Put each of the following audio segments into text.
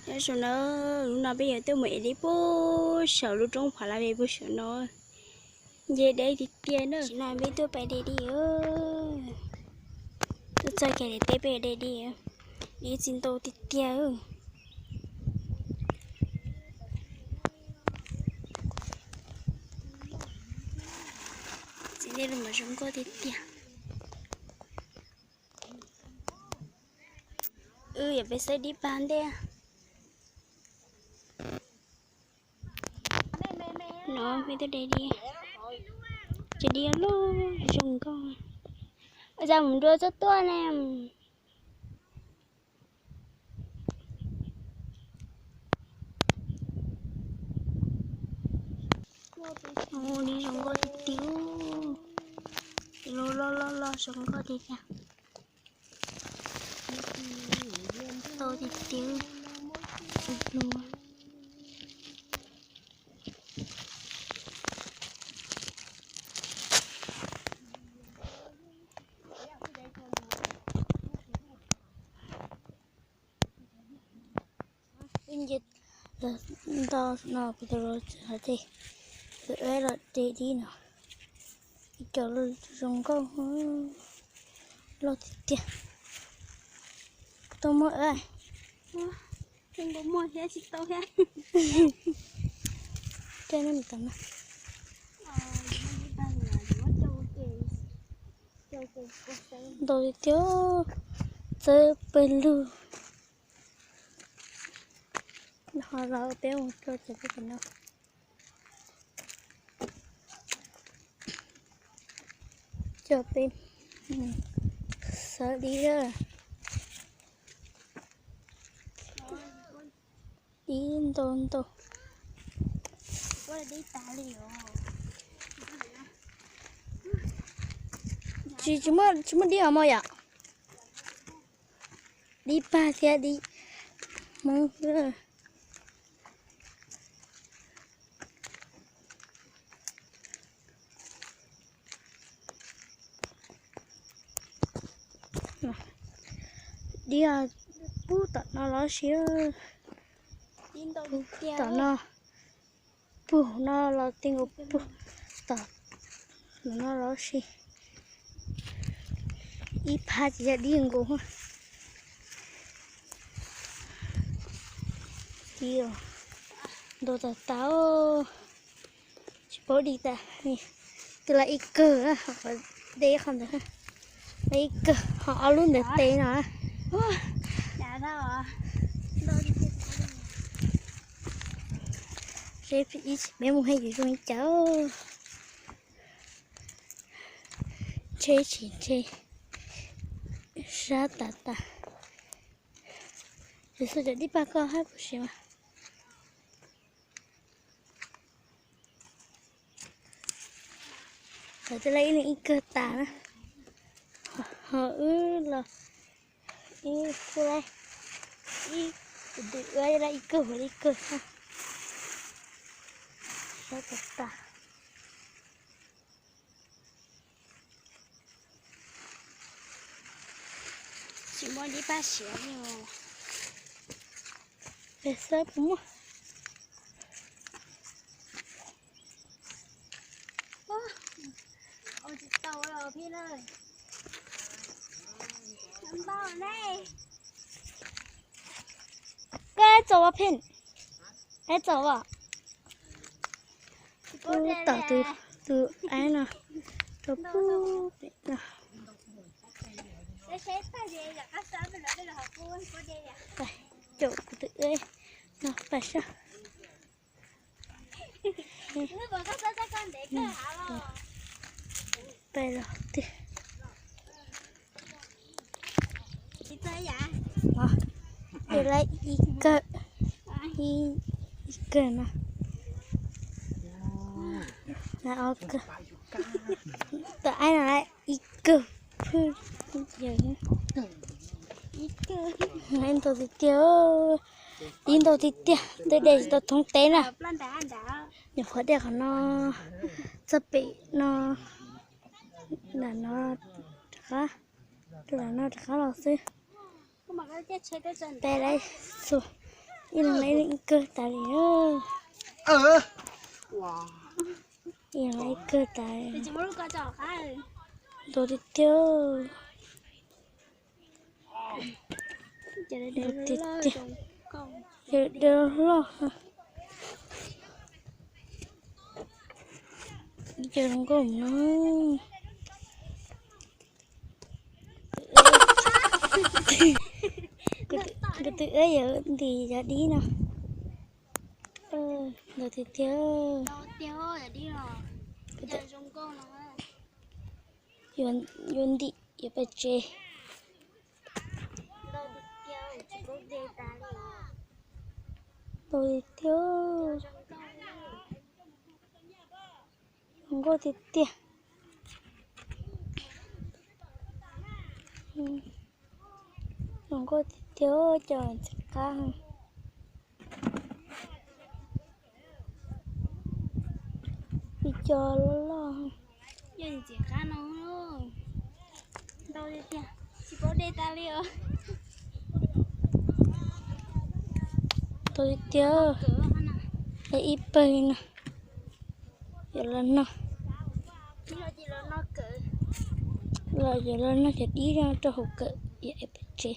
Thế sao nó bây giờ tôi mẹ đi bố sợ lúc trong phải là về bố sợ nó về đây thì tiền nữa chỉ làm với tôi phải đi đi ơ tôi chơi cái để tới về đây đi đi xin tôi thì tiền chỉ đây là mà chúng có thì tiền giờ phải sẽ đi bán đây nó bây giờ đây đi chỉ đi luôn dùng con giờ mình đưa cho tôi nè đi dùng con thì tiêu lo dùng con thì nha tôi thì tiêu dịch đó nó bây giờ là gì rồi là đi nào kiểu là dùng con lo tiền tôi mua ơi đừng có mua thế chị tôi ha cho nên mình tầm tôi thiếu tới bên lưu họ là béo một chút cho cái phần đó cho bên sợ đi rồi đi tôn tô qua đi tả liều chị chúng mình đi ở mọi ạ đi ba thì đi mong rồi đi à bút tận nó lo xíu tận nó bút nó lo tiếng của bút tận nó lo xí ít phá chỉ là đi ngủ đi rồi đồ tao chỉ bỏ đi ta nè từ là ít cơ á hoặc là đây không được ít cơ họ luôn được tiền hả dạ đâu ạ sẽ ít bé mua hay gì cho cháu chơi chỉ chơi sa ta thì sao đi ba con hết buổi mà rồi tôi lấy những cơ tả nữa họ là đi đây đi được đây là cơ phải đi cơ ha sa ta chỉ muốn đi ba xíu nhiều để xếp mua ôi chị tàu rồiพี่ơiน้ำเบ้าđây cái chỗ à pin cái chỗ à tàu từ ai nè từ bút nè đây chỗ của tự ơi nó phải sao bây giờ thì để lại ít cơ nè là ok tại là lại ít cơ giờ ít cơ em tôi thì tiêu in tôi thì tiêu tôi để tôi thống tế nè nhiều khó để nó sắp bị nó là nó khá là nó khá là xí đây đây số Yên lấy định cơ tài nữa. Wow. Yên lấy cơ tài. Thì chỉ muốn có trò khai. Đồ đi tiêu. Chờ để lo trong con. Để lo. Chờ không có nữa. Cái tự ấy giờ thì giờ đi nào. Đồ thì tiêu. Đâu tiêu rồi đi rồi. Chờ trong con nó. Yun đi ya bache. Đâu đi tiêu chỉ có đi ta đi. Đồ thì tiêu. Không có thì tiêu. Không có thì tiêu cho căng. Đi cho lo. Giờ thì chỉ khá nó luôn. Đâu đi tiêu chỉ có đi ta đi rồi. Đồ thì tiêu. Cửa hả? Để ít bay nè. Giờ lên nào. Chỉ là nó cửa. Là giờ lên nó sẽ đi ra cho hộp cỡ. Dạ em bache.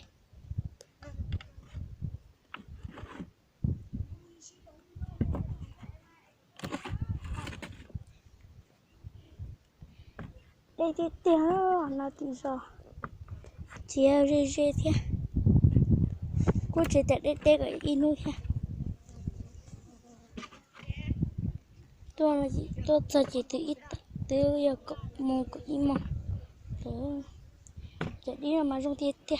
Đây thì tiêu nó thì sao chiều rồi thế cô chỉ tại đây cái inu ha tôi là gì tôi chỉ từ ít từ giờ có một cái im mà để đi là mà trong tiết tiền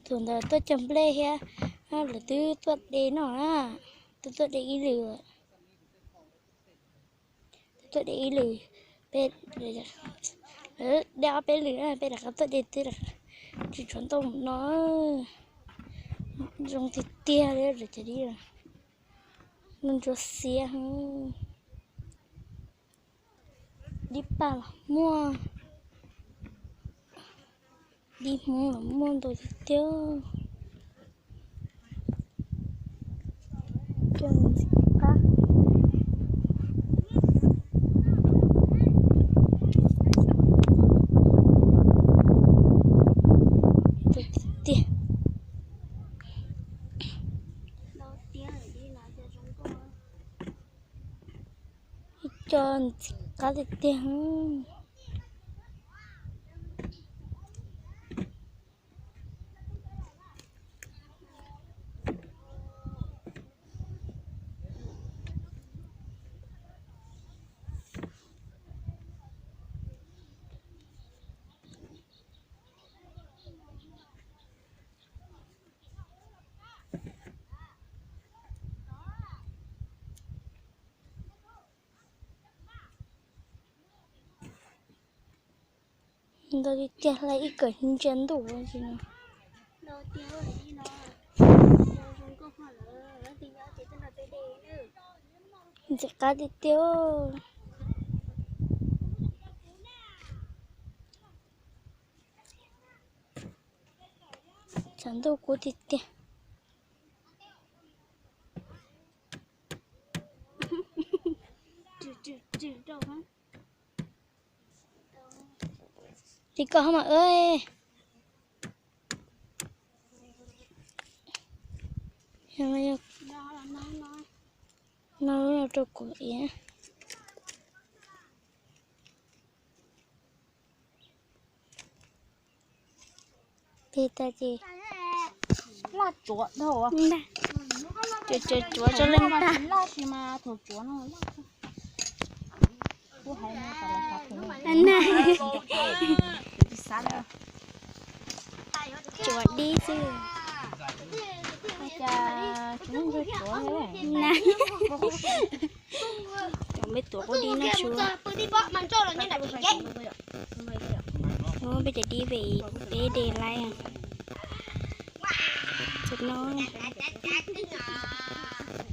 thường là tôi chấm play ha hay là từ tôi để nó à tôi để ý lừa tôi để ý lừa bên đeo bên lửa này bên là cái tôi để từ là chỉ chuẩn tông nó trong thịt tia đấy rồi chỉ đi là nên cho xe đi bao mua đi mua đồ thịt tiêu cho mình cá cho cá thịt tiền Đâu đi chơi lại ít cái hình chân đủ rồi chứ nào. Đâu tiêu rồi đi nó. Đâu trong con phải là thì nhớ chỉ tên là PD nữa. Sẽ cá đi tiêu. Chẳng đâu có thịt tiền. Chứ đâu hả? Thì có mà ơi. Sao mà Đó là nói. nó là trâu của ý. Thì ta gì? Là chuột đâu à? Nè. Chúa cho lên ta. Là gì mà thổ chuột nó là. Cô hay nó phải là sắp thôi. Anh này. Sát rồi. Chúa đi chứ. Cha chúng nó chuột này. Nè. Chẳng biết tuổi có đi nó chúa. Tôi đi bỏ màn trâu là như này bị ghét. Nó bây giờ đi về để lại à. Chụp nó.